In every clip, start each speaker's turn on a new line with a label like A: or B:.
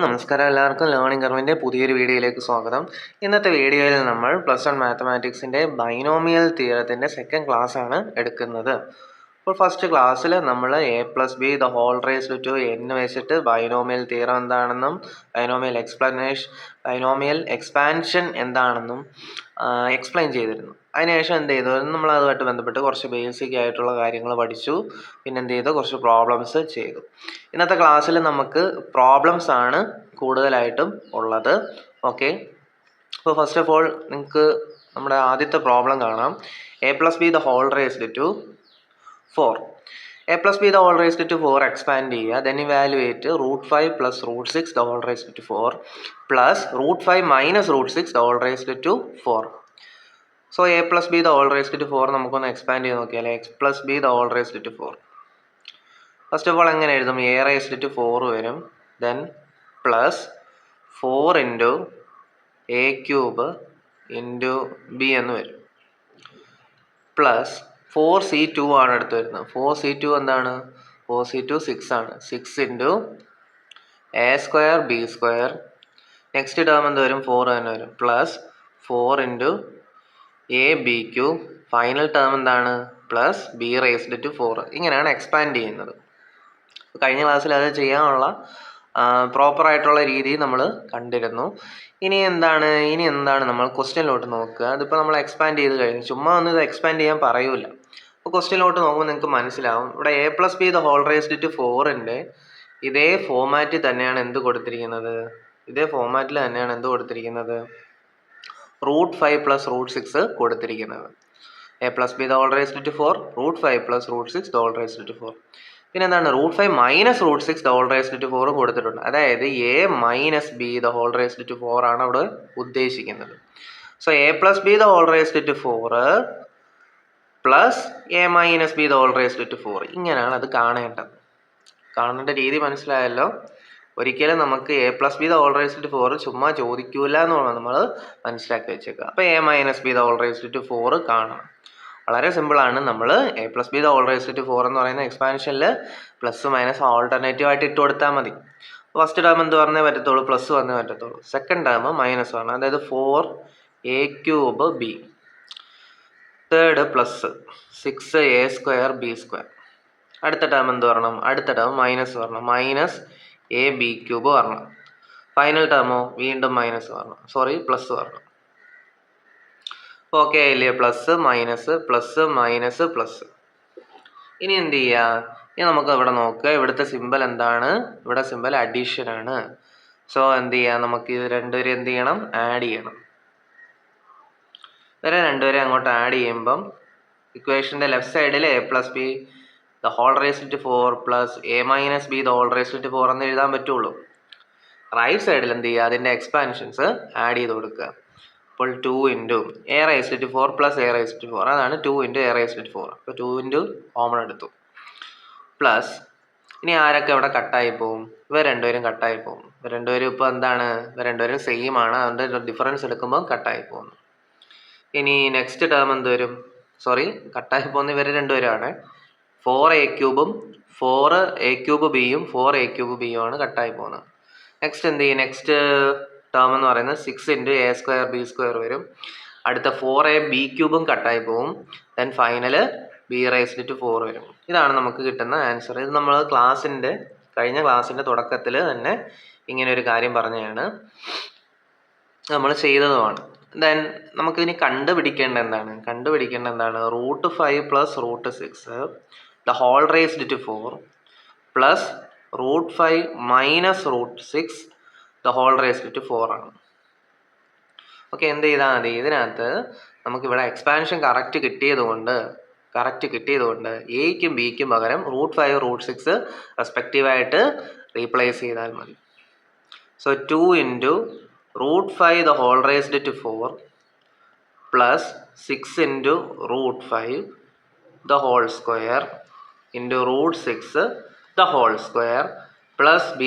A: നമസ്കാരം, എല്ലാവർക്കും ലേണിംഗ് കർവിൻ്റെ പുതിയൊരു വീഡിയോയിലേക്ക് സ്വാഗതം. ഇന്നത്തെ വീഡിയോയിൽ നമ്മൾ +1 മാത്തമാറ്റിക്സിൻ്റെ ബൈനോമിയൽ തിയറത്തിൻ്റെ സെക്കൻഡ് ക്ലാസ് ആണ് എടുക്കുന്നത്. അപ്പോൾ ഫസ്റ്റ് ക്ലാസ്സിൽ നമ്മൾ a+b² വെച്ചിട്ട് ബൈനോമിയൽ തിയറം എന്താണെന്നും ബൈനോമിയൽ എക്സ്പാൻഷൻ എന്താണെന്നും എക്സ്പ്ലെയിൻ ചെയ്തിരുന്നു. അതിനുശേഷം എന്ത് ചെയ്തു, നമ്മൾ അതുമായിട്ട് ബന്ധപ്പെട്ട് കുറച്ച് ബേസിക് ആയിട്ടുള്ള കാര്യങ്ങൾ പഠിച്ചു. പിന്നെ എന്ത് ചെയ്തു, കുറച്ച് പ്രോബ്ലംസ് ചെയ്തു. ഇന്നത്തെ ക്ലാസ്സിൽ നമുക്ക് പ്രോബ്ലംസ് ആണ് കൂടുതലായിട്ടും ഉള്ളത്. ഓക്കെ, അപ്പോൾ ഫസ്റ്റ് ഓഫ് ഓൾ നിങ്ങൾക്ക് നമ്മുടെ ആദ്യത്തെ പ്രോബ്ലം കാണാം. a+b² 4. a+b² എക്സ്പാൻഡ് ചെയ്യുക. Then evaluate √5 + √6² plus √5 - √6² so a+b² നമുക്കൊന്ന് എക്സ്പാൻഡ് ചെയ്ത് നോക്കിയാൽ a+b² ഫസ്റ്റ് ഓഫ് ഓൾ എങ്ങനെ എഴുതും? a⁴ വരും. ദെൻ പ്ലസ് 4 × a³ × b എന്ന് വരും. പ്ലസ് 4c2 ആണ് അടുത്ത് വരുന്നത്. 4c2 എന്താണ്? 4c2 6 ആണ്. 6 × a² b². നെക്സ്റ്റ് ടേം എന്ത് വരും? 4 തന്നെ വരും. Plus 4 × ab³. ഫൈനൽ ടേം എന്താണ്? Plus b⁴. ഇങ്ങനെയാണ് എക്സ്പാൻഡ് ചെയ്യുന്നത്. കഴിഞ്ഞ ക്ലാസ്സിൽ അത് ചെയ്യാനുള്ള പ്രോപ്പറായിട്ടുള്ള രീതി നമ്മൾ കണ്ടിരുന്നു. ഇനി എന്താണ് നമ്മൾ ക്വസ്റ്റ്യനിലോട്ട് നോക്കുക. അതിപ്പോൾ നമ്മൾ എക്സ്പാൻഡ് ചെയ്ത് കഴിഞ്ഞു. ചുമ്മാ ഒന്നും ഇത് എക്സ്പാൻഡ് ചെയ്യാൻ പറയൂല. അപ്പോൾ ക്വസ്റ്റ്യനിലോട്ട് നോക്കുമ്പോൾ നിങ്ങൾക്ക് മനസ്സിലാവും, ഇവിടെ a+b² ഇതേ ഫോമാറ്റിൽ തന്നെയാണ് എന്ത് കൊടുത്തിരിക്കുന്നത്? √5 + √6 കൊടുത്തിരിക്കുന്നത്. a+b² √5 + √6² പിന്നെ എന്താണ്? √5 - √6² കൊടുത്തിട്ടുണ്ട്. അതായത് a−b² ആണ് അവിടെ ഉദ്ദേശിക്കുന്നത്. സോ a+b² പ്ലസ് a−b² ഇങ്ങനെയാണ് അത് കാണേണ്ടത്. കാണേണ്ട രീതി മനസ്സിലായല്ലോ. ഒരിക്കലും നമുക്ക് a+b² ചുമ്മാ ചോദിക്കൂല എന്നുള്ളത് നമ്മൾ മനസ്സിലാക്കി വെച്ചേക്കുക. അപ്പോൾ a−b² കാണണം. വളരെ സിമ്പിളാണ്. നമ്മൾ a+b² എന്ന് പറയുന്ന എക്സ്പാൻഷനിൽ പ്ലസ് മൈനസ് ആൾട്ടർനേറ്റീവ് ആയിട്ട് ഇട്ട് കൊടുത്താൽ മതി. ഫസ്റ്റ് ടേം എന്ത് പറഞ്ഞേ പറ്റത്തുള്ളൂ? പ്ലസ് വന്നേ പറ്റത്തുള്ളൂ. സെക്കൻഡ് ടേം മൈനസ് വരണം. അതായത് 4a³ b. Third plus 6a² b². അടുത്ത ടേം എന്ത് വരണം? അടുത്ത ടേം മൈനസ് വരണം. -ab³ വരണം. ഫൈനൽ ടേമോ വീണ്ടും മൈനസ് വരണം. പ്ലസ് വരണം. ഓക്കെ ആയില്ലേ? Plus minus plus minus plus. ഇനി എന്ത് ചെയ്യുക? ഇനി നമുക്ക് ഇവിടെ നോക്കുക. ഇവിടുത്തെ സിമ്പൽ എന്താണ്? ഇവിടെ സിമ്പൽ അഡീഷൻ ആണ്. സോ എന്ത് ചെയ്യുക? നമുക്ക് ഇത് രണ്ടുപേരും എന്ത് ചെയ്യണം? ആഡ് ചെയ്യണം. ഇവരെ രണ്ടുപേരെ അങ്ങോട്ട് ആഡ് ചെയ്യുമ്പം ഇക്വേഷൻ്റെ ലെഫ്റ്റ് സൈഡിൽ a+b² പ്ലസ് a−b² എന്ന് എഴുതാൻ പറ്റുള്ളൂ. റൈറ്റ് സൈഡിൽ എന്ത് ചെയ്യുക? അതിൻ്റെ എക്സ്പാൻഷൻസ് ആഡ് ചെയ്ത് കൊടുക്കുക. അപ്പോൾ 2 × a⁴ പ്ലസ് a⁴. അതാണ് 2 × a⁴. അപ്പോൾ 2 കോമൺ എടുത്തു. പ്ലസ് ഇനി ആരൊക്കെ ഇവിടെ കട്ടായി പോകും? ഇവർ രണ്ടുപേരും കട്ടായി പോകും. ഇവർ രണ്ടുപേരും ഇപ്പോൾ എന്താണ്? ഇവർ രണ്ടുപേരും സെയിം ആണ്. അതുകൊണ്ട് ഡിഫറൻസ് എടുക്കുമ്പോൾ കട്ടായി പോകുന്നു. ഇനി നെക്സ്റ്റ് ടേം എന്ത് വരും? കട്ടായി പോകുന്ന ഇവർ രണ്ടുപേരാണ്. 4a³ 4a³ b-യും 4a³ b-യും ആണ് കട്ടായി പോകുന്നത്. നെക്സ്റ്റ് എന്ത് ചെയ്യും? നെക്സ്റ്റ് ടേം എന്ന് പറയുന്നത് 6 × a² b² വരും. അടുത്ത 4ab³ കട്ടായി പോകും. ദെൻ ഫൈനൽ b⁴ വരും. ഇതാണ് നമുക്ക് കിട്ടുന്ന ആൻസർ. ഇത് നമ്മൾ കഴിഞ്ഞ ക്ലാസ്സിൻ്റെ തുടക്കത്തിൽ തന്നെ ഇങ്ങനെ ഒരു കാര്യം പറഞ്ഞതാണ്, നമ്മൾ ചെയ്തതുമാണ്. ദെൻ നമുക്കിനി കണ്ടുപിടിക്കേണ്ട എന്താണ്? √5 + √6² പ്ലസ് √5 - √6² ആണ്. ഓക്കെ, എന്ത് ചെയ്താൽ മതി? ഇതിനകത്ത് നമുക്കിവിടെ എക്സ്പാൻഷൻ കറക്റ്റ് കിട്ടിയതുകൊണ്ട് എയ്ക്കും ബിക്കും പകരം √5 √6 റെസ്പെക്റ്റീവായിട്ട് റീപ്ലേസ് ചെയ്താൽ മതി. സോ 2 × √5² പ്ലസ് 6 × √5² × √6² പ്ലസ് b⁴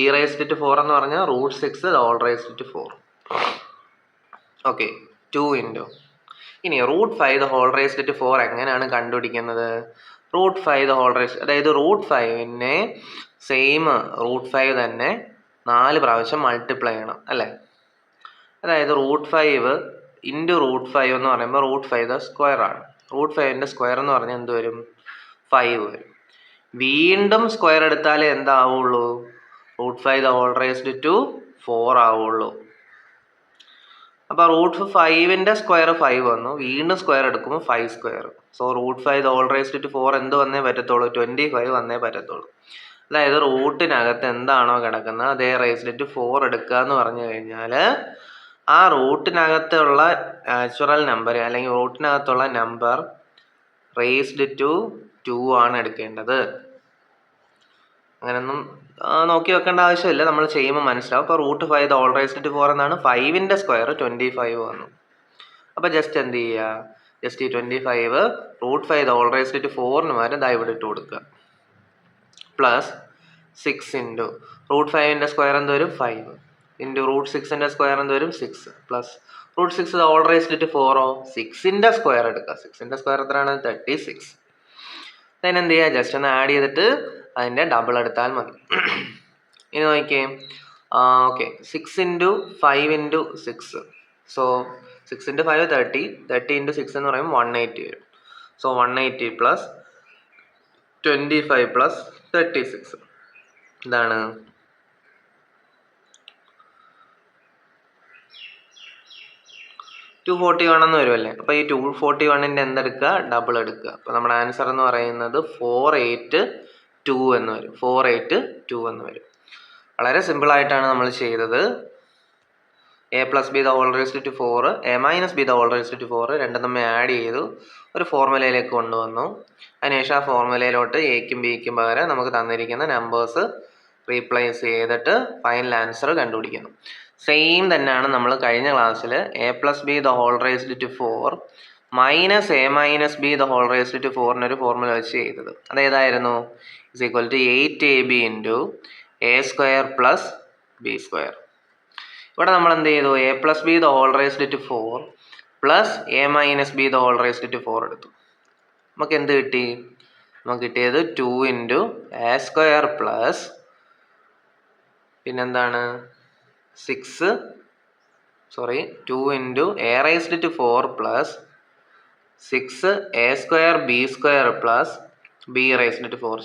A: എന്ന് പറഞ്ഞാൽ √6². ഓക്കെ, 2 × ഇനി √5² എങ്ങനെയാണ് കണ്ടുപിടിക്കുന്നത്? √5 അതായത് √5നെ സെയിം √5 തന്നെ 4 പ്രാവശ്യം മൾട്ടിപ്ലൈ ചെയ്യണം അല്ലേ. അതായത് √5 ഇൻറ്റു √5 എന്ന് പറയുമ്പോൾ √5 സ്ക്വയർ ആണ്. √5ൻ്റെ സ്ക്വയർ എന്ന് പറഞ്ഞാൽ എന്ത് വരും? 5 വരും. വീണ്ടും സ്ക്വയർ എടുത്താലേ എന്താവുള്ളൂ? √5 4 ആവുള്ളൂ. അപ്പോൾ √5ൻ്റെ സ്ക്വയർ 5 വന്നു. വീണ്ടും സ്ക്വയർ എടുക്കുമ്പോൾ 5 സ്ക്വയർ. സോ √5 എന്ത് വന്നേ പറ്റത്തുള്ളൂ? 25 വന്നേ പറ്റത്തുള്ളൂ. അതായത് റൂട്ടിനകത്ത് എന്താണോ കിടക്കുന്നത് അതേ √4 എടുക്കുക എന്ന് പറഞ്ഞു കഴിഞ്ഞാൽ ആ റൂട്ടിനകത്തുള്ള നാച്ചുറൽ നമ്പർ അല്ലെങ്കിൽ റൂട്ടിനകത്തുള്ള നമ്പർ √2 ആണ് എടുക്കേണ്ടത്. അങ്ങനെയൊന്നും നോക്കി വെക്കേണ്ട ആവശ്യമില്ല, നമ്മൾ ചെയ്യുമ്പോൾ മനസ്സിലാവും. അപ്പോൾ √5 എന്നാണ്. 5ൻ്റെ സ്ക്വയർ 25 വന്നു. അപ്പോൾ ജസ്റ്റ് എന്ത് ചെയ്യുക? ജസ്റ്റ് ഈ 25 √5 വരെ ഇവിടെ ഇട്ട് കൊടുക്കുക. പ്ലസ് 6 ഇൻറ്റു √5ൻ്റെ സ്ക്വയർ എന്ത് വരും? 5 ഇൻറ്റു √6ൻ്റെ സ്ക്വയർ എന്ത് വരും? 6 പ്ലസ് √6 6ൻ്റെ സ്ക്വയർ എടുക്കുക. 6ൻ്റെ സ്ക്വയർ എത്രയാണ്? 36. then എന്ത് ചെയ്യുക? ജസ്റ്റ് ഒന്ന് ആഡ് ചെയ്തിട്ട് അതിൻ്റെ ഡബിൾ എടുത്താൽ മതി. ഇനി നോക്കിയേ. Okay, 6 into 5 into 6. So 6 into 5 30. 30 into 6 എന്ന് പറയുമ്പോൾ 180 വരും. സോ 180 പ്ലസ് 25 പ്ലസ് 36 ഇതാണ് 241 എന്ന് വരുമല്ലേ. അപ്പോൾ ഈ 241ൻ്റെ എന്തെടുക്കുക? ഡബിൾ എടുക്കുക. അപ്പോൾ നമ്മുടെ ആൻസർ എന്ന് പറയുന്നത് 482 എന്ന് വരും. 482 എന്ന് വരും. വളരെ സിമ്പിളായിട്ടാണ് നമ്മൾ ചെയ്തത്. a+b⁴ a-b⁴ രണ്ടും തമ്മിൽ ആഡ് ചെയ്തു ഒരു ഫോർമുലയിലേക്ക് കൊണ്ടുവന്നു. അതിനുശേഷം ആ ഫോർമുലയിലോട്ട് എക്കും ബിക്കും പകരം നമുക്ക് തന്നിരിക്കുന്ന നമ്പേഴ്സ് റീപ്ലേസ് ചെയ്തിട്ട് ഫൈനൽ ആൻസർ കണ്ടുപിടിക്കുന്നു. സെയിം തന്നെയാണ് നമ്മൾ കഴിഞ്ഞ ക്ലാസ്സിൽ a+b⁴ മൈനസ് a-b⁴ ഒരു ഫോർമുല വെച്ച് ചെയ്തത്. അതേതായിരുന്നു? =8ab × a² + b². ഇവിടെ നമ്മൾ എന്ത് ചെയ്തു? a+b⁴ പ്ലസ് a-b⁴ എടുത്തു. നമുക്ക് എന്ത് കിട്ടി? നമുക്ക് കിട്ടിയത് 2 × a² പ്ലസ് പിന്നെന്താണ് 2 × a⁴ plus 6a²b² plus b⁴.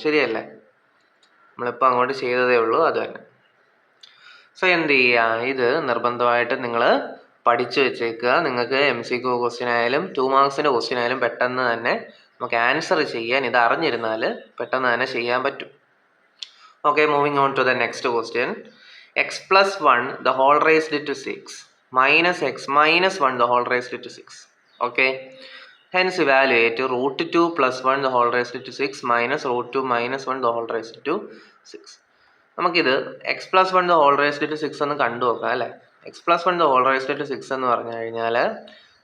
A: ശരിയല്ലേ? നമ്മളിപ്പോൾ അങ്ങോട്ട് ചെയ്തതേ ഉള്ളൂ, അത് തന്നെ. സോ എന്ത് ചെയ്യുക? ഇത് നിർബന്ധമായിട്ട് നിങ്ങൾ പഠിച്ചു വെച്ചേക്കുക. നിങ്ങൾക്ക് MCQ ക്വസ്റ്റ്യൻ ആയാലും 2 മാർക്സിൻ്റെ ക്വസ്റ്റ്യൻ ആയാലും പെട്ടെന്ന് തന്നെ നമുക്ക് ആൻസർ ചെയ്യാൻ ഇത് അറിഞ്ഞിരുന്നാൽ പെട്ടെന്ന് തന്നെ ചെയ്യാൻ പറ്റും. Okay, moving on to the next question. x+1 6 minus x minus 1 6. Okay, hence evaluate √2 + 1 6 minus √2 minus 1 6. നമുക്കിത് x+1 6 ഒന്ന് കണ്ടു നോക്കാം അല്ലേ. x+1 6 എന്ന് പറഞ്ഞു കഴിഞ്ഞാൽ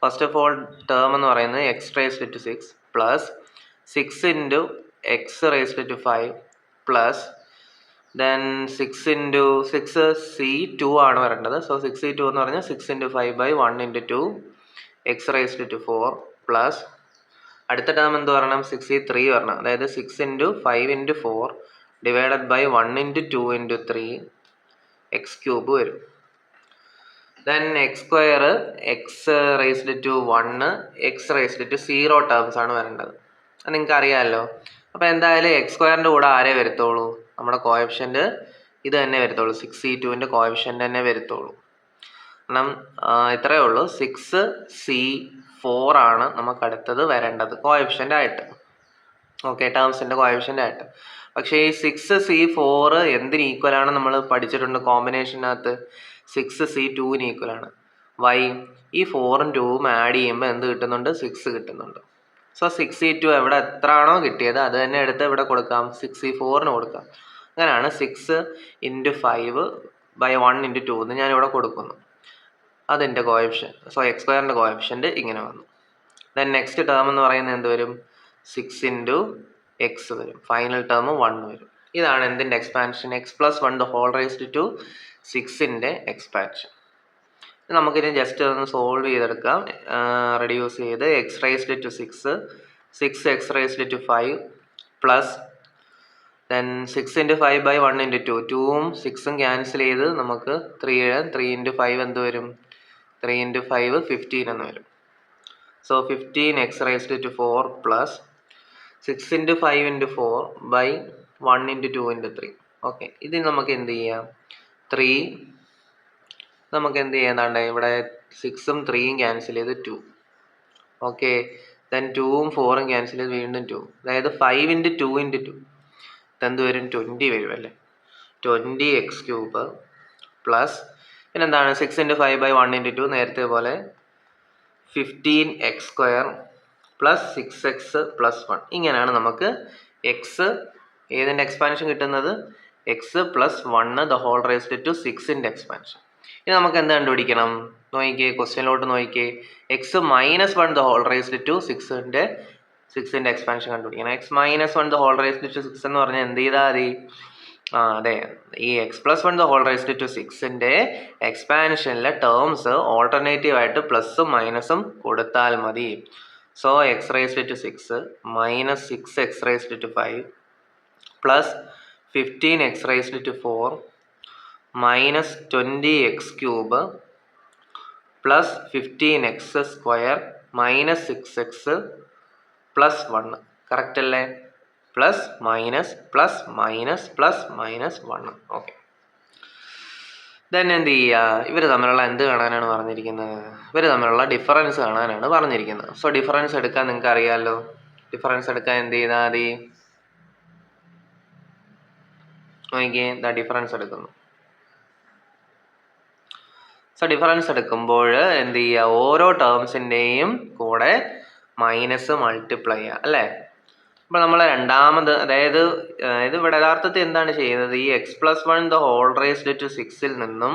A: ഫസ്റ്റ് ഓഫ് ഓൾ ടേം എന്ന് പറയുന്നത് x⁻6 plus 6 × x⁻5 plus then 6 × 6 c2 ആണ് വരേണ്ടത്. സോ 6c2 എന്ന് പറഞ്ഞാൽ 6 × 5/1 × 2 x⁻4 പ്ലസ് അടുത്ത ടേം എന്ത് പറയണം? 6c3 വരണം. അതായത് 6 × 5 × 4 /1 × 2 × 3 x³ വരും. then x² x⁻1 x⁻0 terms ആണ് വരേണ്ടത്. അത് നിങ്ങൾക്ക് അറിയാമല്ലോ. അപ്പോൾ എന്തായാലും x² കൂടെ ആരേ വരത്തുള്ളൂ? നമ്മുടെ കോഎഫിഷ്യൻ്റ് ഇത് തന്നെ വരത്തുള്ളൂ. 6c2ൻ്റെ കോഎഫിഷ്യൻ്റ് തന്നെ വരത്തുള്ളൂ. കാരണം ഇത്രയേ ഉള്ളൂ. 6c4 ആണ് നമുക്ക് അടുത്തത് വരേണ്ടത് കോഎഫിഷ്യൻ്റ് ആയിട്ട്. ഓക്കെ, ടേംസിൻ്റെ കോഎഫിഷ്യൻ്റ് ആയിട്ട്. പക്ഷേ ഈ 6c4 എന്തിന് ഈക്വലാണ് നമ്മൾ പഠിച്ചിട്ടുണ്ട് കോമ്പിനേഷനകത്ത്? 6c2ന് ഈക്വലാണ്. വൈ? ഈ 4ഉം 2ഉം ആഡ് ചെയ്യുമ്പോൾ എന്ത് കിട്ടുന്നുണ്ട്? 6 കിട്ടുന്നുണ്ട്. സോ 6c2 എവിടെ എത്രയാണോ കിട്ടിയത് അത് തന്നെ എടുത്ത് ഇവിടെ കൊടുക്കാം, 6c4ന് കൊടുക്കാം. അങ്ങനെയാണ് 6 × 5/1 × 2 എന്ന് ഞാനിവിടെ കൊടുക്കുന്നു. അതിൻ്റെ കോഎഫിഷ്യൻ്റ്. സോ x² കോഎഫിഷ്യൻ്റ് ഇങ്ങനെ വന്നു. ദെൻ നെക്സ്റ്റ് ടേം എന്ന് പറയുന്നത് എന്ത് വരും? 6 × x വരും. ഫൈനൽ ടേം 1 വരും. ഇതാണ് എന്തിൻ്റെ എക്സ്പാൻഷൻ? x+1 6ൻ്റെ എക്സ്പാൻഷൻ. നമുക്കിനി ജസ്റ്റ് ഒന്ന് സോൾവ് ചെയ്തെടുക്കാം. റെഡ്യൂസ് ചെയ്ത് x⁻6 6x⁻5 plus then 6 into 5 by 1 into 2, 2ഉം 6ഉം ക്യാൻസൽ ചെയ്ത് നമുക്ക് 3 എഴുതാം. 3 ഇൻറ്റു 5 എന്ത് വരും? 3 ഇൻറ്റു 5 15 എന്ന് വരും. So 15 x raised to 4 plus 6 into 5 into 4 by 1 into 2 into 3. Okay, ഇത് നമുക്ക് എന്ത് ചെയ്യാം? 3 നമുക്ക് എന്ത് ചെയ്യാൻ? ഇവിടെ 6ഉം 3ഉം ക്യാൻസൽ ചെയ്ത് 2. ഓക്കെ, ദെൻ 2ഉം 4ഉം ക്യാൻസൽ ചെയ്ത് വീണ്ടും 2. അതായത് 5 ഇൻറ്റു 2 ഇൻറ്റു 2 ഇതെന്ത് വരും? 20 വരും അല്ലേ? 20 എക്സ് ക്യൂബ് പ്ലസ് പിന്നെന്താണ് 6 ഇൻറ്റു 5 ബൈ 1 ഇൻറ്റു 2 നേരത്തെ പോലെ 15 X square plus 6x plus 1. ഇങ്ങനെയാണ് നമുക്ക് എക്സ് ഏതിൻ്റെ എക്സ്പാൻഷൻ കിട്ടുന്നത്? X plus 1 the whole raised to 6ൻ്റെ എക്സ്പാൻഷൻ. ഇനി നമുക്ക് എന്ത് കണ്ടുപിടിക്കണം? നോക്കിക്കേ, ക്വസ്റ്റ്യനിലോട്ട് നോക്കിക്കേ. X minus 1 the whole raised to 6ൻ്റെ എക്സ്പാൻഷൻ കണ്ടുപിടിക്കണം. X minus 1 the whole raised to 6 എന്ന് പറഞ്ഞാൽ എന്ത് ചെയ്താൽ മതി? അതെ, ഈ x plus 1 the whole raised to 6ൻ്റെ എക്സ്പാൻഷനിലെ ടേംസ് ഓൾട്ടർനേറ്റീവ് ആയിട്ട് പ്ലസും മൈനസും കൊടുത്താൽ മതി. So x raised to 6 minus 6x raised to 5 plus 15x raised to 4 minus 20x cube plus 15x square minus 6x plus 1. Correct അല്ലേ? Plus minus plus minus plus minus 1. Okay, then എന്ത് ചെയ്യുക? ഇവർ തമ്മിലുള്ള എന്ത് കാണാനാണ് പറഞ്ഞിരിക്കുന്നത്? ഇവർ തമ്മിലുള്ള ഡിഫറൻസ് കാണാനാണ് പറഞ്ഞിരിക്കുന്നത്. സോ ഡിഫറൻസ് എടുക്കാൻ നിങ്ങൾക്ക് അറിയാമല്ലോ. ഡിഫറൻസ് എടുക്കാൻ എന്ത് ചെയ്താൽ മതി? നോക്കിയേ, ദാ ഡിഫറൻസ് എടുക്കുന്നു. സോ ഡിഫറൻസ് എടുക്കുമ്പോൾ എന്ത് ചെയ്യുക? ഓരോ ടേംസിൻ്റെയും കൂടെ മൈനസ് മൾട്ടിപ്ലൈ ചെയ്യുക അല്ലേ? അപ്പോൾ നമ്മൾ രണ്ടാമത് അതായത് ഇവിടെ യഥാർത്ഥത്തിൽ എന്താണ് ചെയ്യുന്നത്? ഈ x plus 1 the whole raised to 6ൽ നിന്നും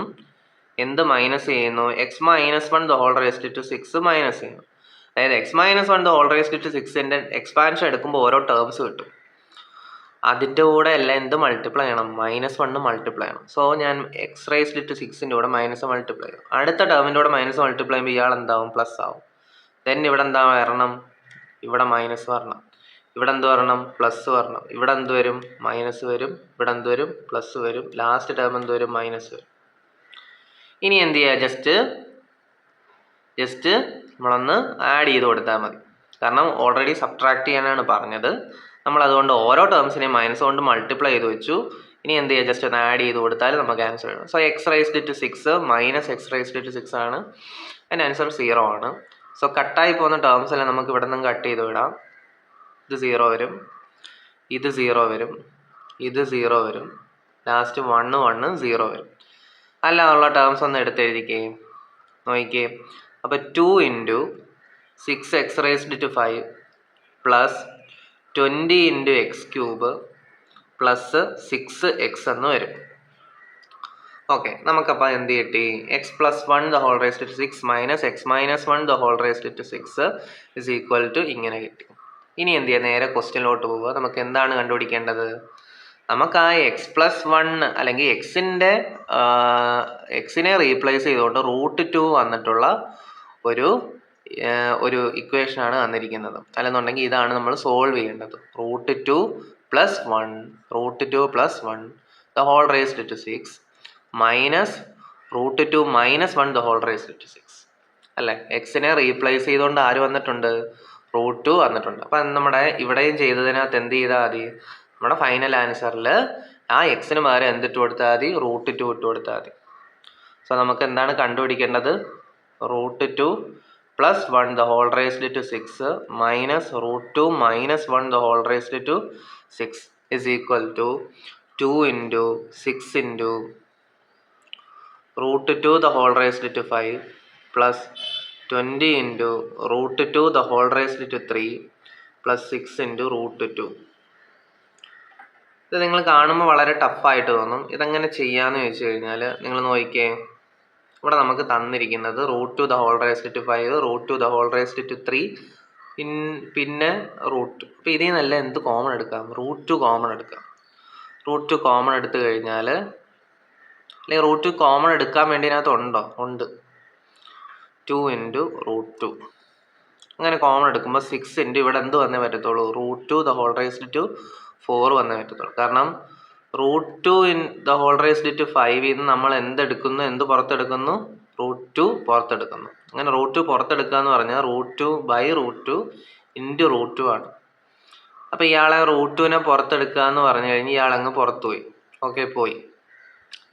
A: എന്ത് മൈനസ് ചെയ്യുന്നു? X minus 1 the whole raised to 6 minus ചെയ്യുന്നു. അതായത് x minus 1 the whole raised to 6ൻ്റെ എക്സ്പാൻഷൻ എടുക്കുമ്പോൾ ഓരോ ടേംസ് കിട്ടും. അതിൻ്റെ കൂടെ എല്ലാം എന്ത് മൾട്ടിപ്ലൈ ചെയ്യണം? -1 മൾട്ടിപ്ലൈ ചെയ്യണം. സോ ഞാൻ എക്സ് റേസ്ഡ് ടു 6ൻ്റെ കൂടെ മൈനസ് മൾട്ടിപ്ലൈ ചെയ്യും. അടുത്ത ടേമിൻ്റെ കൂടെ മൈനസ് മൾട്ടിപ്ലൈ ചെയ്യുമ്പോൾ ഇയാൾ എന്താവും? പ്ലസ് ആവും. ദെൻ ഇവിടെ എന്താ വരണം? ഇവിടെ മൈനസ് വരണം. ഇവിടെ എന്ത് വരണം? പ്ലസ് വരണം. ഇവിടെ എന്ത് വരും? മൈനസ് വരും. ഇവിടെ എന്ത് വരും? പ്ലസ് വരും. ലാസ്റ്റ് ടേം എന്ത് വരും? മൈനസ് വരും. ഇനി എന്ത് ചെയ്യുക? ജസ്റ്റ് നമ്മളൊന്ന് ആഡ് ചെയ്ത് കൊടുത്താൽ മതി. കാരണം ഓൾറെഡി സബ്ട്രാക്ട് ചെയ്യാനാണ് പറഞ്ഞത്. നമ്മൾ അതുകൊണ്ട് ഓരോ ടേംസിനെയും മൈനസ് കൊണ്ട് മൾട്ടിപ്ലൈ ചെയ്ത് വെച്ചു. ഇനി എന്ത് ചെയ്യുക? ജസ്റ്റ് ഒന്ന് ആഡ് ചെയ്ത് കൊടുത്താൽ നമുക്ക് ആൻസർ വരും. So x raised to 6 minus x raised to 6 ആണ്. അതിൻ്റെ ആൻസർ 0 ആണ്. സോ കട്ടായി പോകുന്ന ടേംസ് എല്ലാം നമുക്ക് ഇവിടെ നിന്നും കട്ട് ചെയ്ത് വിടാം. ഇത് 0 വരും, ഇത് 0 വരും, ഇത് 0 വരും, ലാസ്റ്റ് 1 1 0 വരും. അല്ലാതുള്ള ടേംസ് ഒന്ന് എടുത്തെഴുതിക്കേ. നോക്കിക്കേ, അപ്പോൾ 2 into 6x raised to 5 plus 20 into x cube plus 6x എന്ന് വരും. ഓക്കെ, നമുക്കപ്പോൾ എന്ത് കിട്ടി? X plus 1 the whole raised to 6 minus x minus 1 the whole raised to 6 is equal to ഇങ്ങനെ കിട്ടി. ഇനി എന്ത് ചെയ്യുക? നേരെ ക്വസ്റ്റ്യനിലോട്ട് പോവുക. നമുക്ക് എന്താണ് കണ്ടുപിടിക്കേണ്ടത്? നമുക്ക് ആ എക്സ് പ്ലസ് 1 അല്ലെങ്കിൽ എക്സിനെ റീപ്ലേസ് ചെയ്തുകൊണ്ട് √2 വന്നിട്ടുള്ള ഒരു ഇക്വേഷനാണ് തന്നിരിക്കുന്നത്. അല്ലെന്നുണ്ടെങ്കിൽ ഇതാണ് നമ്മൾ സോൾവ് ചെയ്യേണ്ടത്. √2 plus 1 the whole raised to 6 minus √2 minus 1 the whole raised to 6 അല്ലേ? എക്സിനെ റീപ്ലേസ് ചെയ്തുകൊണ്ട് ആര് വന്നിട്ടുണ്ട്? √2 വന്നിട്ടുണ്ട്. അപ്പം നമ്മുടെ ഇവിടെയും ചെയ്തതിനകത്ത് എന്ത് ചെയ്താൽ മതി? നമ്മുടെ ഫൈനൽ ആൻസറിൽ ആ എക്സിന് പകരം എന്തിട്ട് കൊടുത്താൽ മതി? √2 ഇട്ട് കൊടുത്താൽ മതി. സോ നമുക്ക് എന്താണ് കണ്ടുപിടിക്കേണ്ടത്? √2 plus 1 the whole raised to 6 minus √2 minus 1 the whole raised to 6 is equal to 2 into 6 into √2 the whole raised to 5 plus 20 into √2 the whole raised to 3 plus 6 into √2. ഇത് നിങ്ങൾ കാണുമ്പോൾ വളരെ ടഫായിട്ട് തോന്നും. ഇതെങ്ങനെ ചെയ്യാമെന്ന് ചോദിച്ചു കഴിഞ്ഞാൽ നിങ്ങൾ നോക്കിക്കേ, ഇവിടെ നമുക്ക് തന്നിരിക്കുന്നത് √2 the whole raised to 5 √2 the whole raised to 3 പിന്നെ √2. അപ്പോൾ ഇതിൽ നിന്നല്ല എന്ത് കോമൺ എടുക്കാം? √2 കോമൺ എടുക്കാം. √2 കോമൺ എടുത്തു കഴിഞ്ഞാൽ, അല്ലെങ്കിൽ √2 കോമൺ എടുക്കാൻ വേണ്ടി ഇതിനകത്ത് ഉണ്ട് 2 ഇൻറ്റു √2. അങ്ങനെ കോമൺ എടുക്കുമ്പോൾ 6 ഇൻറ്റു ഇവിടെ എന്ത് വന്നേ പറ്റത്തുള്ളൂ? √2 ദ ഹോൾ റേസ്ഡ് ടു 4 വന്നേ പറ്റത്തുള്ളൂ. കാരണം √2 in the whole raised to 5 നിന്ന് നമ്മൾ എന്തെടുക്കുന്നു, എന്ത് പുറത്തെടുക്കുന്നു? √2 പുറത്തെടുക്കുന്നു. അങ്ങനെ √2 പുറത്തെടുക്കുക എന്ന് പറഞ്ഞാൽ √2/√2 ഇൻറ്റു √2 ആണ്. അപ്പോൾ ഇയാളെ √2നെ പുറത്തെടുക്കുക എന്ന് പറഞ്ഞു കഴിഞ്ഞാൽ ഇയാളങ്ങ് പുറത്തു പോയി. ഓക്കെ, പോയി.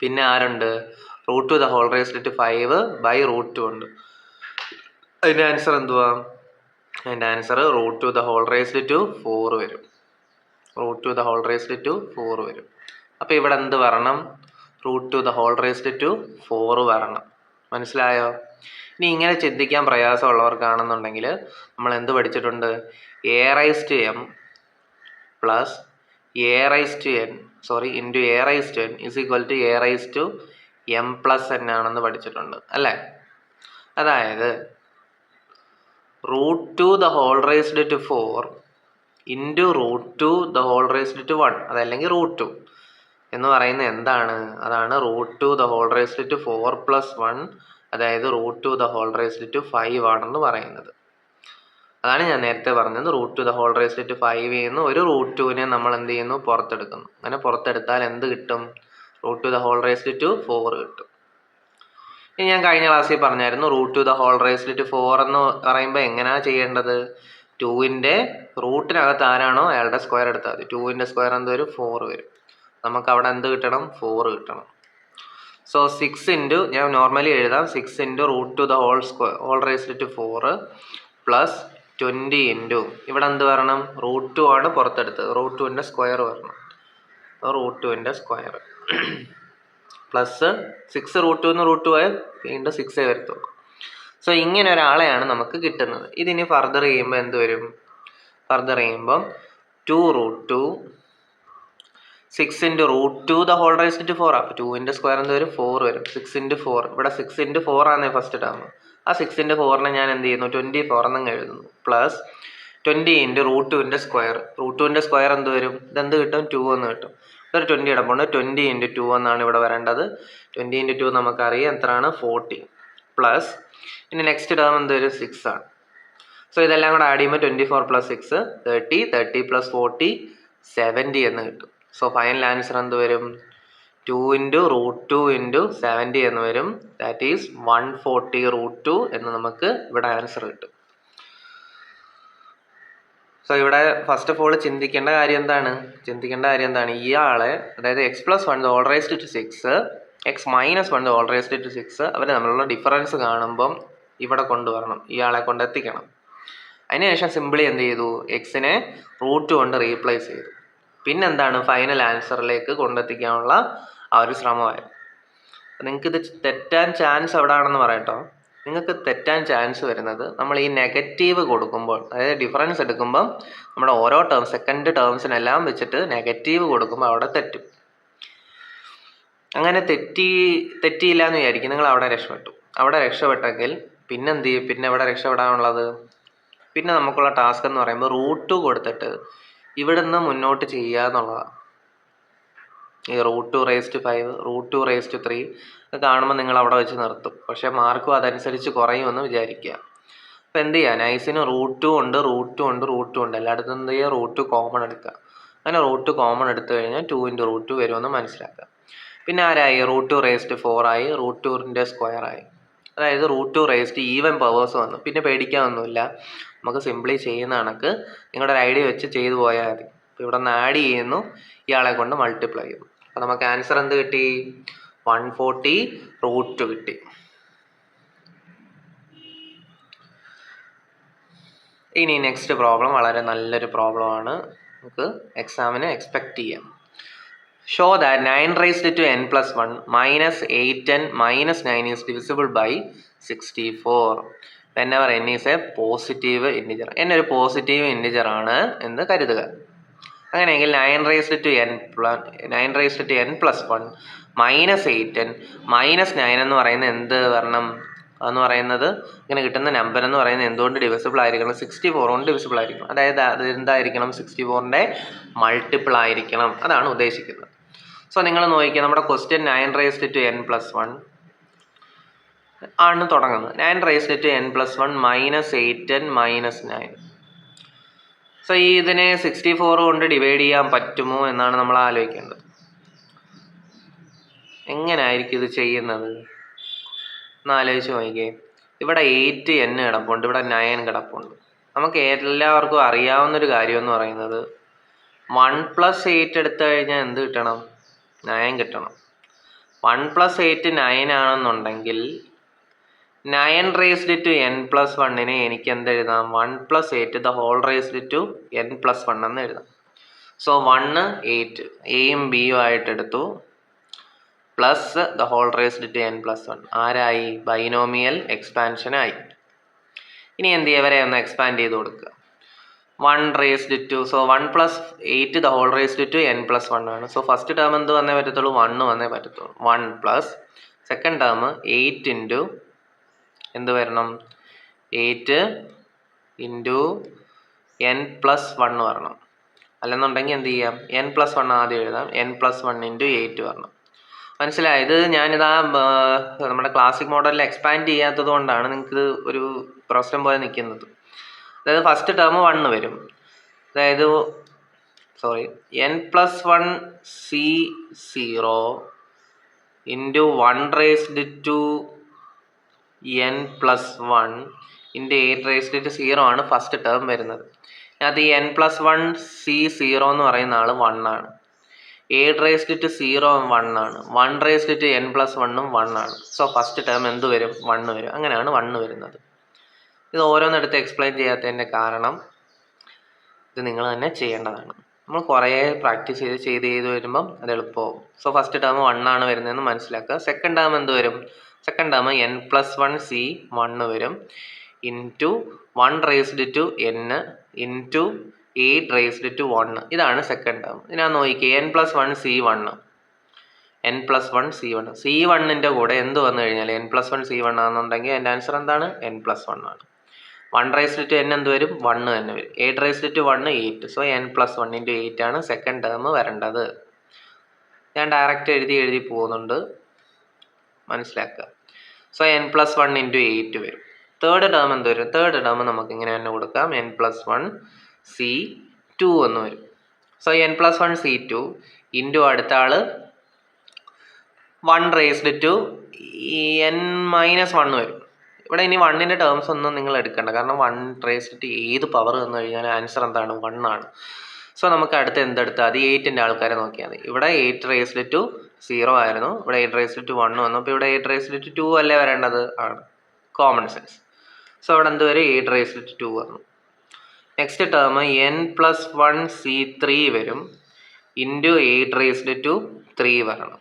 A: പിന്നെ ആരുണ്ട്? √2 ദ ഹോൾ റേസ്ഡ് ടു 5/√2 ഉണ്ട്. അതിൻ്റെ ആൻസർ എന്തുവാ? അതിൻ്റെ answer √2 the whole raised to 4 വരും. √2 ദ ഹോൾ റേസ്ഡ് ടു 4 വരും. അപ്പോൾ ഇവിടെ എന്ത് വരണം? √2 ദ ഹോൾ റേസ്ഡ് ടു 4 വരണം. മനസ്സിലായോ? ഇനി ഇങ്ങനെ ചിന്തിക്കാൻ പ്രയാസമുള്ളവർക്കാണെന്നുണ്ടെങ്കിൽ നമ്മൾ എന്ത് പഠിച്ചിട്ടുണ്ട്? a⁻m plus a⁻n into a⁻n is equal to a⁻m plus n ആണെന്ന് പഠിച്ചിട്ടുണ്ട് അല്ലേ? അതായത് √2 the whole raised to 4 into √2 the whole raised to 1 അതല്ലെങ്കിൽ √2 എന്ന് പറയുന്നത് എന്താണ്? അതാണ് √2 the whole raised to 4 plus 1, അതായത് √2 ദ ഹോൾ റേസ്ഡ് ടു 5 ആണെന്ന് പറയുന്നത്. അതാണ് ഞാൻ നേരത്തെ പറഞ്ഞത്. √2 ദ ഹോൾ റേസ്ഡ് ടു 5 ചെയ്യുന്നു, ഒരു √2നെ നമ്മൾ എന്ത് ചെയ്യുന്നു? പുറത്തെടുക്കുന്നു. അങ്ങനെ പുറത്തെടുത്താൽ എന്ത് കിട്ടും? √2 ദ ഹോൾ റേസ്ഡ് ടു 4 കിട്ടും. ഇനി ഞാൻ കഴിഞ്ഞ ക്ലാസ്സിൽ പറഞ്ഞായിരുന്നു √2 ദ ഹോൾ റേസ്ഡ് ടു 4 എന്ന് പറയുമ്പോൾ എങ്ങനെയാണ് ചെയ്യേണ്ടത്? 2ൻ്റെ റൂട്ടിനകത്ത് ആരാണോ അയാളുടെ സ്ക്വയർ എടുത്താൽ മതി. 2ൻ്റെ സ്ക്വയർ എന്ത് വരും? 4 വരും. നമുക്ക് അവിടെ എന്ത് കിട്ടണം? 4 കിട്ടണം. സോ 6 ഇൻറ്റു, ഞാൻ നോർമലി എഴുതാം, 6 into √2 the whole raised to 4 plus 20 into, ഇവിടെ എന്ത് വരണം? √2 ആണ് പുറത്തെടുത്തത്, √2ൻ്റെ സ്ക്വയർ വരണം. √2ൻ്റെ സ്ക്വയർ പ്ലസ് 6 √2 എന്ന് √2 ആയ വീണ്ടും 6 വരത്തുള്ളൂ. സോ ഇങ്ങനെ ഒരാളെയാണ് നമുക്ക് കിട്ടുന്നത്. ഇതിനി ഫർദർ ചെയ്യുമ്പോൾ എന്ത് വരും? ഫർദർ ചെയ്യുമ്പം 2√2 6 into √2 the whole raised to 4 അപ്പോൾ 2ൻ്റെ സ്ക്വയർ എന്ത് വരും? 4 വരും. 6 ഇൻറ്റു 4, ഇവിടെ 6 ഇൻറ്റു 4 ആണ് ഫസ്റ്റ് ടേം. ആ 6 ഇൻറ്റു 4നെ ഞാൻ എന്ത് ചെയ്യുന്നു? 24 എന്നങ്ങ് എഴുതുന്നു. പ്ലസ് 20 ഇൻറ്റു √2ൻ്റെ സ്ക്വയർ. √2ൻ്റെ സ്ക്വയർ എന്ത് വരും? ഇതെന്ത് കിട്ടും? 2 എന്ന് കിട്ടും. ഒരു 20 കിടപ്പുണ്ട്. 20 ഇൻറ്റു 2 എന്നാണ് ഇവിടെ വരേണ്ടത്. 20 ഇൻറ്റു 2 നമുക്കറിയാം എത്രയാണ്? 40. പ്ലസ് ഇനി നെക്സ്റ്റ് ടേം എന്ത് വരും? 6 ആണ്. സോ ഇതെല്ലാം കൂടെ ആഡ് ചെയ്യുമ്പോൾ 24 പ്ലസ് 6 30, 30 പ്ലസ് 40 70 എന്ന് കിട്ടും. സോ ഫൈനൽ ആൻസർ എന്ത് വരും? 2 ഇൻറ്റു √2 ഇൻറ്റു 70 എന്ന് വരും. ദാറ്റ് ഈസ് 140 √2 എന്ന് നമുക്ക് ഇവിടെ ആൻസർ കിട്ടും. സോ ഇവിടെ ഫസ്റ്റ് ഓഫ് ഓൾ ചിന്തിക്കേണ്ട കാര്യം എന്താണ്? ഇയാളെ, അതായത് x+1 the whole raised to 6 x-1 the whole raised to 6 അവർ തമ്മിലുള്ള ഡിഫറൻസ് കാണുമ്പം ഇവിടെ കൊണ്ടുവരണം, ഇയാളെ കൊണ്ടെത്തിക്കണം. അതിനുശേഷം സിമ്പിളി എന്ത് ചെയ്തു? എക്സിനെ √2 കൊണ്ട് റീപ്ലേസ് ചെയ്തു. പിന്നെന്താണ്? ഫൈനൽ ആൻസറിലേക്ക് കൊണ്ടെത്തിക്കാനുള്ള ആ ഒരു ശ്രമമായിരുന്നു. നിങ്ങൾക്കിത് തെറ്റാൻ ചാൻസ് എവിടെയാണെന്ന് പറയട്ടോ. നിങ്ങൾക്ക് തെറ്റാൻ ചാൻസ് വരുന്നത് നമ്മൾ ഈ നെഗറ്റീവ് കൊടുക്കുമ്പോൾ, അതായത് ഡിഫറൻസ് എടുക്കുമ്പം നമ്മുടെ ഓരോ സെക്കൻഡ് ടേംസിനെല്ലാം വെച്ചിട്ട് നെഗറ്റീവ് കൊടുക്കുമ്പോൾ അവിടെ തെറ്റും. അങ്ങനെ തെറ്റിയില്ല എന്ന് വിചാരിക്കും, നിങ്ങൾ അവിടെ രക്ഷപ്പെട്ടു. അവിടെ രക്ഷപ്പെട്ടെങ്കിൽ പിന്നെന്ത് ചെയ്യും? പിന്നെ ഇവിടെ രക്ഷപ്പെടാനുള്ളത്, പിന്നെ നമുക്കുള്ള ടാസ്ക് എന്ന് പറയുമ്പോൾ √2 കൊടുത്തിട്ട് ഇവിടുന്ന് മുന്നോട്ട് ചെയ്യുക എന്നുള്ളതാണ്. ഈ √2⁵, √2⁵3 കാണുമ്പോൾ നിങ്ങൾ അവിടെ വെച്ച് നിർത്തും. പക്ഷേ മാർക്കും അതനുസരിച്ച് കുറയുമെന്ന് വിചാരിക്കുക. അപ്പോൾ എന്ത് ചെയ്യുക? നൈസിന് √2 ഉണ്ട്, √2 ഉണ്ട്, എല്ലായിടത്തും എന്ത് ചെയ്യുക? √2 കോമൺ എടുക്കുക. അങ്ങനെ √2 കോമൺ എടുത്തു കഴിഞ്ഞാൽ 2 ഇൻറ്റു √2 വരുമെന്ന് മനസ്സിലാക്കുക. പിന്നെ ആരായി? √2⁴ ആയി, √2ൻ്റെ സ്ക്വയർ ആയി. അതായത് √2 ഈവൻ പവേഴ്സ് വന്നു. പിന്നെ പേടിക്കാനൊന്നുമില്ല, നമുക്ക് സിംപ്ലി ചെയ്യുന്ന കണക്ക് നിങ്ങളുടെ ഒരു ഐഡിയ വെച്ച് ചെയ്തു പോയാൽ മതി. അപ്പോൾ ഇവിടെ നിന്ന് ആഡ് ചെയ്യുന്നു, ഇയാളെ കൊണ്ട് മൾട്ടിപ്ലൈ ചെയ്യുന്നു. അപ്പോൾ നമുക്ക് ആൻസർ എന്ത് കിട്ടി? 140 √2 കിട്ടി. ഇനി നെക്സ്റ്റ് പ്രോബ്ലം വളരെ നല്ലൊരു പ്രോബ്ലമാണ്, നമുക്ക് എക്സാമിന് എക്സ്പെക്ട് ചെയ്യാം. Show that 9⁻n+1 -8n - 9 is divisible by 64 whenever n is a positive integer. n ഒരു പോസിറ്റീവ് ഇൻറ്റിജർ ആണ് എന്ന് കരുതുക. അങ്ങനെയെങ്കിൽ 9⁻n+1 -8n - 9 എന്ന് പറയുന്നത് എന്ത് വരണം? അതെന്ന് പറയുന്നത്, ഇങ്ങനെ കിട്ടുന്ന നമ്പർ എന്ന് പറയുന്നത് എന്തുകൊണ്ട് ഡിവിസിബിൾ ആയിരിക്കണം? 64 കൊണ്ട് ഡിവിസിബിൾ ആയിരിക്കണം. അതായത് അത് എന്തായിരിക്കണം? 64ൻ്റെ മൾട്ടിപ്പിൾ ആയിരിക്കണം. അതാണ് ഉദ്ദേശിക്കുന്നത്. സോ നിങ്ങൾ നോക്കിക്കുക, നമ്മുടെ ക്വസ്റ്റ്യൻ 9⁻n+1 ആണ് തുടങ്ങുന്നത്. 9⁻n+1 -8n - 9. സോ ഇതിനെ 64 കൊണ്ട് ഡിവൈഡ് ചെയ്യാൻ പറ്റുമോ എന്നാണ് നമ്മൾ ആലോചിക്കേണ്ടത്. എങ്ങനെയായിരിക്കും ഇത് ചെയ്യുന്നത് എന്ന് ആലോചിച്ച് നോക്കിയേ. ഇവിടെ 8n കിടപ്പുണ്ട്, ഇവിടെ 9 കിടപ്പുണ്ട്. നമുക്ക് എല്ലാവർക്കും അറിയാവുന്നൊരു കാര്യം എന്ന് പറയുന്നത് 1 + 8 എടുത്തു കഴിഞ്ഞാൽ എന്ത് കിട്ടണം? 9 കിട്ടണം. 1 + 8 9 ആണെന്നുണ്ടെങ്കിൽ 9n+1 എനിക്ക് എന്തെഴുതാം? 1 + 8 the whole raised to n+1 എന്ന് എഴുതാം. സോ 1 8 എയും ബിയും ആയിട്ട് എടുത്തു, plus the whole raised to n+1 ആരായി? ബൈനോമിയൽ എക്സ്പാൻഷൻ ആയി. ഇനി എന്ത് ചെയ്യുക? ഇവരെ ഒന്ന് എക്സ്പാൻഡ് ചെയ്ത് കൊടുക്കുക. 1 so 1 + 8 the whole raised to n+1 ആണ്. സോ ഫസ്റ്റ് ടേം എന്ത് വന്നേ പറ്റത്തുള്ളൂ? 1 വന്നേ പറ്റത്തുള്ളൂ. 1 പ്ലസ് സെക്കൻഡ് ടേം 8 ഇൻറ്റു എന്ത് വരണം? 8 ഇൻറ്റു n+1 വരണം. അല്ലെന്നുണ്ടെങ്കിൽ എന്ത് ചെയ്യാം? n+1 ആദ്യം എഴുതാം. n+1 ഇൻറ്റു 8 വരണം. മനസ്സിലായി? ഇത് ഞാനിതാ നമ്മുടെ ക്ലാസിക് മോഡലിൽ എക്സ്പാൻഡ് ചെയ്യാത്തത് കൊണ്ടാണ് നിങ്ങൾക്ക് ഒരു പ്രശ്നം പോലെ നിൽക്കുന്നത്. അതായത് ഫസ്റ്റ് ടേം 1 വരും. അതായത് n+1 c0 into 1 to n+1 into 8 to 0 ആണ് ഫസ്റ്റ് ടേം വരുന്നത്. അത് ഈ n+1 c0 എന്ന് പറയുന്ന ആൾ 1 ആണ്. 8 to 0 1 ആണ്. 1 to n+1 1 ആണ്. സോ ഫസ്റ്റ് ടേം എന്ത് വരും? 1 വരും. അങ്ങനെയാണ് 1 വരുന്നത്. ഇത് ഓരോന്നെടുത്ത് എക്സ്പ്ലെയിൻ ചെയ്യാത്തതിൻ്റെ കാരണം ഇത് നിങ്ങൾ തന്നെ ചെയ്യേണ്ടതാണ്. നമ്മൾ കുറേ പ്രാക്ടീസ് ചെയ്ത് വരുമ്പം അത് എളുപ്പമാവും. സോ ഫസ്റ്റ് ടേം 1 ആണ് വരുന്നതെന്ന് മനസ്സിലാക്കുക. സെക്കൻഡ് ടേം എന്ത് വരും? സെക്കൻഡ് ടേം n+1 c1 വരും into 1 to n into 8 to 1. ഇതാണ് സെക്കൻഡ് ടേം. ഇതിനാ നോക്കിക്കുക, n+1 c1 c1ൻ്റെ കൂടെ എന്ത് വന്നു കഴിഞ്ഞാൽ n+1 c1 ആണെന്നുണ്ടെങ്കിൽ എൻ്റെ ആൻസർ എന്താണ്? n+1 ആണ്. 1 to n എന്ത് വരും? 1 തന്നെ വരും. 8 to 1 8. സോ n+1 ഇൻറ്റു 8 ആണ് സെക്കൻഡ് ടേം വരേണ്ടത്. ഞാൻ ഡയറക്റ്റ് എഴുതി പോകുന്നുണ്ട്, മനസ്സിലാക്കുക. സോ n+1 ഇൻറ്റു 8 വരും. തേർഡ് ടേം എന്ത് വരും? തേർഡ് ടേം നമുക്ക് ഇങ്ങനെ തന്നെ കൊടുക്കാം, n+1 c2 എന്ന് വരും. സോ n+1 c2 ഇൻറ്റു അടുത്ത ആൾ 1 to n-1 വരും. ഇവിടെ ഇനി 1ൻ്റെ ടേംസ് ഒന്നും നിങ്ങൾ എടുക്കണ്ട, കാരണം 1 to ഏത് പവർ വന്നു കഴിഞ്ഞാൽ ആൻസർ എന്താണ്? 1 ആണ്. സോ നമുക്ക് അടുത്ത് എന്തെടുത്താൽ മതി? 8ൻ്റെ ആൾക്കാരെ നോക്കിയാൽ മതി. ഇവിടെ 8 to 0 ആയിരുന്നു, ഇവിടെ 8 to 1 വന്നു. അപ്പോൾ ഇവിടെ 8 to 2 അല്ലേ വരേണ്ടത്? ആണ്. Common sense. സോ അവിടെ എന്ത് വരും? 8 to 2 വന്നു. നെക്സ്റ്റ് ടേം n+1 c3 വരും ഇൻറ്റു 8 to 3 വരണം.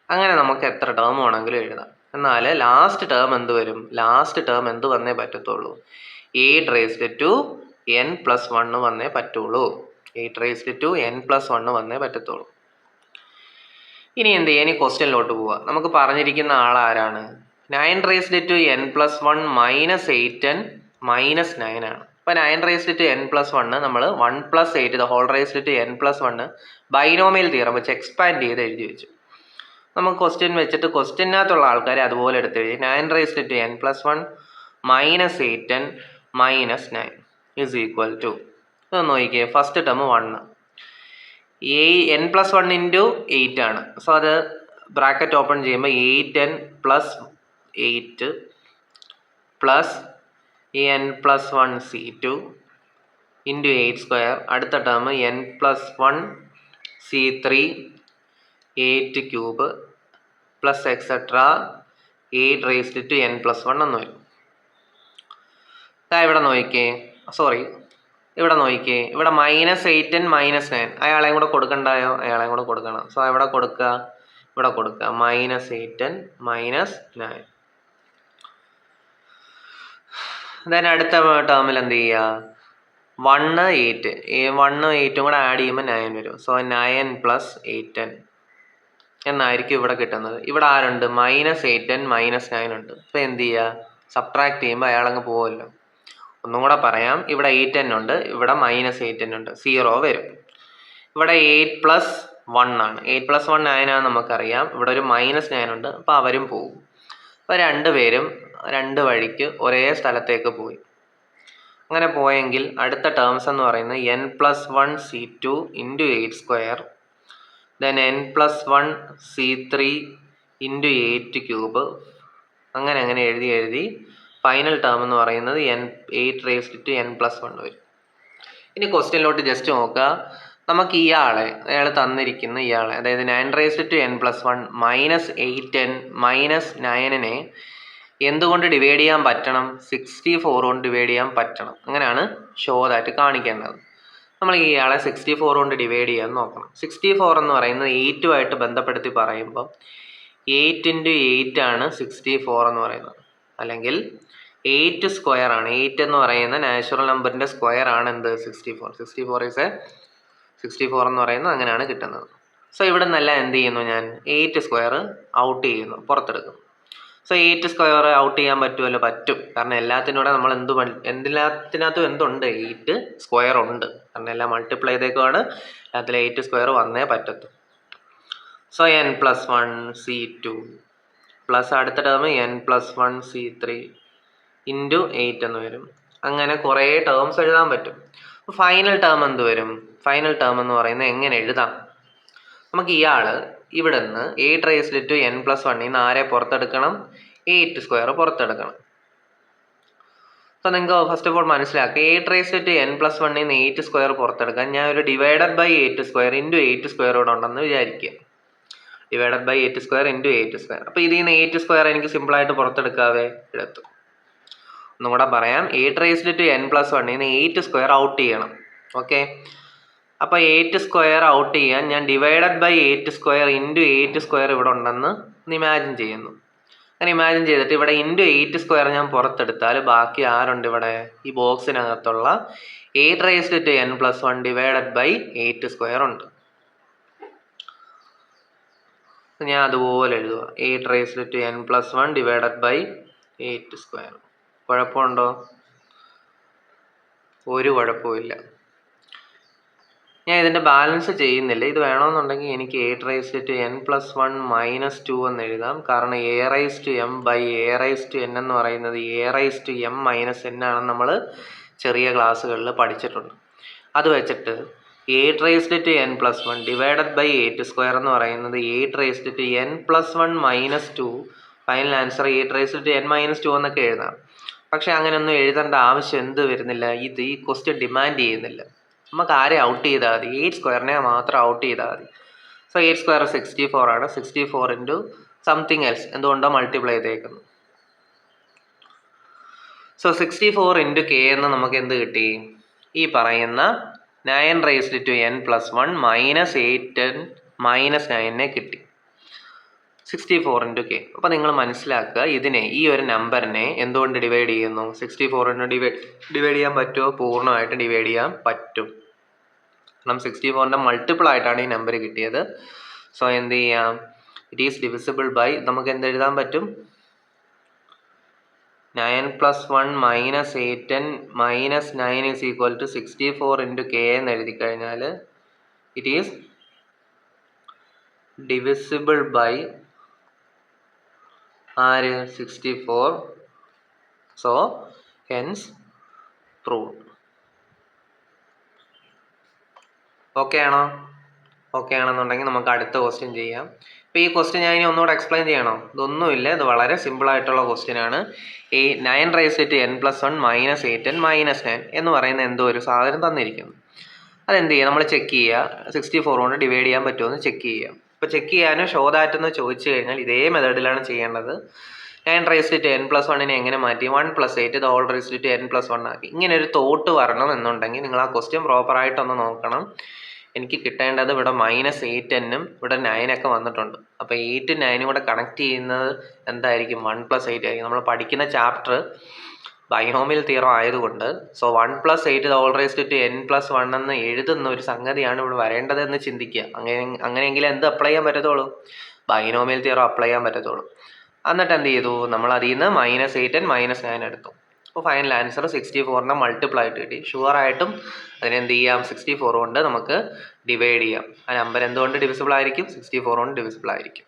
A: അങ്ങനെ നമുക്ക് എത്ര ടേം വേണമെങ്കിലും എഴുതാം. എന്നാൽ ലാസ്റ്റ് ടേം എന്ത് വരും? ലാസ്റ്റ് ടേം എന്ത് വന്നേ പറ്റത്തുള്ളൂ? 8 to n+1 വന്നേ പറ്റുള്ളൂ. 8 to n+1 വന്നേ പറ്റത്തുള്ളൂ. ഇനി എന്ത് ചെയ്യാം? ഇനി ക്വസ്റ്റ്യനിലോട്ട് പോവാം. നമുക്ക് പറഞ്ഞിരിക്കുന്ന ആളാരാണ്? 9 to n+1 - 8n - 9 ആണ്. അപ്പോൾ 9 to n+1 നമ്മൾ 1 + 8 the whole raised to n+1 binomial theorem വെച്ച് എക്സ്പാൻഡ് ചെയ്ത് എഴുതി വെച്ചു. നമുക്ക് ക്വസ്റ്റ്യൻ വെച്ചിട്ട് ക്വസ്റ്റ്യനകത്തുള്ള ആൾക്കാരെ അതുപോലെ എടുത്ത് എഴുതി. 9 to n+1 - 8n - 9 is equal to, ഇത് നോക്കിയേ, ഫസ്റ്റ് ടേം 1, n+1 ഇൻറ്റു 8 ആണ്. സോ അത് ബ്രാക്കറ്റ് ഓപ്പൺ ചെയ്യുമ്പോൾ 8n + 8 plus n+1 c2 into 8². അടുത്ത term n+1 c3 8³ plus etcetera 8 to n+1 എന്ന് വരും. ഇവിടെ നോക്കിക്കേ, ഇവിടെ നോക്കിക്കേ, ഇവിടെ -8n - 9 അയാളെയും കൂടെ കൊടുക്കണ്ടായോ? അയാളെയും കൂടെ കൊടുക്കണം. സോ ഇവിടെ കൊടുക്കുക, ഇവിടെ കൊടുക്കുക, -8n - 9. ദെൻ അടുത്ത ടേമിൽ എന്ത് ചെയ്യുക? 1 8 1 8 കൂടെ ആഡ് ചെയ്യുമ്പോൾ 9 വരും. സോ 9 + 8n എന്നായിരിക്കും ഇവിടെ കിട്ടുന്നത്. ഇവിടെ ആരുണ്ട്? -8n - 9 ഉണ്ട്. അപ്പോൾ എന്ത് ചെയ്യുക? സബ്ട്രാക്ട് ചെയ്യുമ്പോൾ അയാളങ്ങ് പോകുമല്ലോ. ഒന്നും കൂടെ പറയാം, ഇവിടെ 8n ഉണ്ട്, ഇവിടെ -8n ഉണ്ട്, 0 വരും. ഇവിടെ 8 + 1 ആണ്, 8 + 1 9 ആണെന്ന് നമുക്കറിയാം. ഇവിടെ ഒരു -9 ഉണ്ട്, അപ്പോൾ അവരും പോകും. അപ്പോൾ രണ്ടുപേരും രണ്ട് വഴിക്ക് ഒരേ സ്ഥലത്തേക്ക് പോയി. അങ്ങനെ പോയെങ്കിൽ അടുത്ത ടേംസ് എന്ന് പറയുന്നത് n+1 C2 into 8² then n+1 C3 into 8³ അങ്ങനെ അങ്ങനെ എഴുതി ഫൈനൽ ടേം എന്ന് പറയുന്നത് 8n+1 വരും. ഇനി ക്വസ്റ്റ്യനിലോട്ട് ജസ്റ്റ് നോക്കുക. നമുക്ക് അയാൾ തന്നിരിക്കുന്ന അതായത് 9n+1 -8n -9നെ എന്തുകൊണ്ട് ഡിവൈഡ് ചെയ്യാൻ പറ്റണം? 64 കൊണ്ട് ഡിവൈഡ് ചെയ്യാൻ പറ്റണം. അങ്ങനെയാണ് ഷോ ദാറ്റ് കാണിക്കേണ്ടത്. നമ്മൾ 64 കൊണ്ട് ഡിവൈഡ് ചെയ്യാൻ നോക്കണം. 64 എന്ന് പറയുന്നത് 8 ബന്ധപ്പെടുത്തി പറയുമ്പോൾ 8 × 8 ആണ് 64 എന്ന് പറയുന്നത്. അല്ലെങ്കിൽ 8² ആണ്. 8 എന്ന് പറയുന്ന നാച്ചുറൽ നമ്പറിൻ്റെ സ്ക്വയർ ആണ് എന്ത്? 64. 64 എന്ന് പറയുന്നത് അങ്ങനെയാണ് കിട്ടുന്നത്. സോ ഇവിടെ നിന്നെല്ലാം എന്ത് ചെയ്യുന്നു? ഞാൻ 8² ഔട്ട് ചെയ്യുന്നു, പുറത്തെടുക്കുന്നു. സോ 8² ഔട്ട് ചെയ്യാൻ പറ്റുമല്ലോ? പറ്റും. കാരണം എല്ലാത്തിനൂടെ നമ്മൾ എല്ലാത്തിനകത്തും എന്തുണ്ട്? 8² ഉണ്ട്. കാരണം എല്ലാം മൾട്ടിപ്ലൈ ചെയ്തേക്കുവാണ്. അതിൽ 8² വന്നേ പറ്റത്തു. സോ n+1 C2 പ്ലസ് അടുത്ത ടേം n+1 C3 ഇൻറ്റു 8 എന്ന് വരും. അങ്ങനെ കുറേ ടേംസ് എഴുതാൻ പറ്റും. ഫൈനൽ ടേം എന്ത് വരും? ഫൈനൽ ടേം എന്ന് പറയുന്നത് എങ്ങനെ എഴുതാം? നമുക്ക് ഇവിടെ നിന്ന് 8n+1 നിന്ന് ആരെ പുറത്തെടുക്കണം? 8² പുറത്തെടുക്കണം. അപ്പോൾ നിങ്ങൾക്ക് ഫസ്റ്റ് ഓഫ് ഓൾ മനസ്സിലാക്കുക, 8n+1 നിന്ന് 8² പുറത്തെടുക്കാൻ ഞാൻ ഒരു /8² ഇൻറ്റു 8² കൂടെ ഉണ്ടെന്ന് വിചാരിക്കുക. /8² ഇൻറ്റു 8². അപ്പോൾ ഇതിൽ നിന്ന് 8² എനിക്ക് സിമ്പിളായിട്ട് പുറത്തെടുക്കാവേ? എടുത്തു. ഒന്നും കൂടെ പറയാം, 8n+1 നിന്ന് 8² ഔട്ട് ചെയ്യണം. ഓക്കെ, അപ്പോൾ 8² ഔട്ട് ചെയ്യാൻ ഞാൻ /8² ഇൻറ്റു 8² ഇവിടെ ഉണ്ടെന്ന് ഇമാജിൻ ചെയ്യുന്നു. അങ്ങനെ ഇമാജിൻ ചെയ്തിട്ട് ഇവിടെ ഇൻറ്റു 8² ഞാൻ പുറത്തെടുത്താൽ ബാക്കി ആരുണ്ട് ഇവിടെ? ഈ ബോക്സിനകത്തുള്ള 8n+1 /8² ഉണ്ട്. ഞാൻ അതുപോലെ എഴുതുക, 8n+1 /8². കുഴപ്പമുണ്ടോ? ഒരു കുഴപ്പമില്ല. ഞാൻ ഇതിൻ്റെ ബാലൻസ് ചെയ്യുന്നില്ല. ഇത് വേണമെന്നുണ്ടെങ്കിൽ എനിക്ക് 8n+1 -2 എന്ന് എഴുതാം. കാരണം a/m/a/n എന്ന് പറയുന്നത് a/m - n ആണെന്ന് നമ്മൾ ചെറിയ ക്ലാസ്സുകളിൽ പഠിച്ചിട്ടുണ്ട്. അത് വെച്ചിട്ട് 8n+1 /8² എന്ന് പറയുന്നത് 8n+1 -2, ഫൈനൽ ആൻസർ 8n-2 എന്നൊക്കെ എഴുതാം. പക്ഷെ അങ്ങനെയൊന്നും എഴുതേണ്ട ആവശ്യം എന്ത് വരുന്നില്ല? ഇത് ഈ ക്വസ്റ്റ്യൻ ഡിമാൻഡ് ചെയ്യുന്നില്ല. നമുക്ക് ആരെ ഔട്ട് ചെയ്താൽ മതി? 8² മാത്രം ഔട്ട് ചെയ്താൽ മതി. സോ 8² 64 ആണ്. 64 ഇൻറ്റു സംതിങ് എൽസ് എന്തുകൊണ്ടോ മൾട്ടിപ്ലൈ ചെയ്തേക്കുന്നു. സോ 64 ഇൻറ്റു k എന്ന് നമുക്ക് എന്ത് കിട്ടി? ഈ പറയുന്ന 9n+1 -8n -9നെ കിട്ടി. 64 ഇൻറ്റു k. അപ്പോൾ നിങ്ങൾ മനസ്സിലാക്കുക, ഇതിനെ ഈ ഒരു നമ്പറിനെ എന്തുകൊണ്ട് ഡിവൈഡ് ചെയ്യുന്നു? 64 കൊണ്ട് ഡിവൈഡ് ചെയ്യാൻ പറ്റുമോ? പൂർണ്ണമായിട്ട് ഡിവൈഡ് ചെയ്യാൻ പറ്റും. കാരണം 64ൻ്റെ മൾട്ടിപ്പിൾ ആയിട്ടാണ് ഈ നമ്പർ കിട്ടിയത്. സോ എന്ത് ചെയ്യാം? ഇറ്റ് ഈസ് ഡിവിസിബിൾ ബൈ, നമുക്ക് എന്ത് എഴുതാൻ പറ്റും? 9+1 -8n -9 is equal to 64 ഇൻറ്റു k എന്ന് എഴുതി കഴിഞ്ഞാൽ it is divisible by 64. So hence proved. Okay ആണോ? ഓക്കെ ആണെന്നുണ്ടെങ്കിൽ നമുക്ക് അടുത്ത ക്വസ്റ്റ്യൻ ചെയ്യാം. ഇപ്പോൾ ഈ ക്വസ്റ്റ്യൻ ഞാൻ ഇനി ഒന്നുകൂടെ എക്സ്പ്ലെയിൻ ചെയ്യണോ? ഇതൊന്നുമില്ല, ഇത് വളരെ സിമ്പിളായിട്ടുള്ള ക്വസ്റ്റ്യൻ ആണ്. 9n+1 -8n -9 എന്ന് പറയുന്ന എന്തോ ഒരു സാധനം തന്നിരിക്കുന്നു. അതെന്ത് ചെയ്യുക? നമ്മൾ ചെക്ക് ചെയ്യുക, 64 കൊണ്ട് ഡിവൈഡ് ചെയ്യാൻ പറ്റുമോ എന്ന് ചെക്ക് ചെയ്യുക. ഇപ്പോൾ ചെക്ക് ചെയ്യാനും ഷോ ദാറ്റ് എന്ന് ചോദിച്ചു കഴിഞ്ഞാൽ ഇതേ മെത്തേഡിലാണ് ചെയ്യേണ്ടത്. 9n+1 എങ്ങനെ മാറ്റി? 1 + 8 n+1 ആക്കി. ഇങ്ങനെ ഒരു തോട്ട് വരണം എന്നുണ്ടെങ്കിൽ നിങ്ങൾ ആ ക്വസ്റ്റ്യൻ പ്രോപ്പറായിട്ടൊന്ന് നോക്കണം. എനിക്ക് കിട്ടേണ്ടത് ഇവിടെ -8n ഇവിടെ 9 ഒക്കെ വന്നിട്ടുണ്ട്. അപ്പോൾ 8 9 കൂടെ കണക്ട് ചെയ്യുന്നത് എന്തായിരിക്കും? 1 + 8 ആയിരിക്കും. നമ്മൾ പഠിക്കുന്ന ചാപ്റ്റർ ബൈനോമിയൽ തിയറം ആയതുകൊണ്ട് സോ 1 + 8 n+1 എന്ന് എഴുതുന്ന ഒരു സംഗതിയാണ് ഇവിടെ വരേണ്ടത് എന്ന് ചിന്തിക്കുക. അങ്ങനെയെങ്കിൽ എന്ത് അപ്ലൈ ചെയ്യാൻ പറ്റത്തുള്ളൂ? ബൈനോമിയൽ തിയറം അപ്ലൈ ചെയ്യാൻ പറ്റത്തുള്ളൂ. എന്നിട്ട് എന്ത് ചെയ്തു? നമ്മൾ അതിൽ നിന്ന് -8n -9 എടുത്തു. അപ്പോൾ ഫൈനൽ ആൻസർ 64നെ മൾട്ടിപ്പിൾ ആയിട്ട് കിട്ടി. ഷുവറായിട്ടും അതിനെന്ത് ചെയ്യാം? 64 കൊണ്ട് നമുക്ക് ഡിവൈഡ് ചെയ്യാം. ആ നമ്പർ എന്തുകൊണ്ട് ഡിവിസിബിൾ ആയിരിക്കും? 64 കൊണ്ട് ഡിവിസിബിൾ ആയിരിക്കും.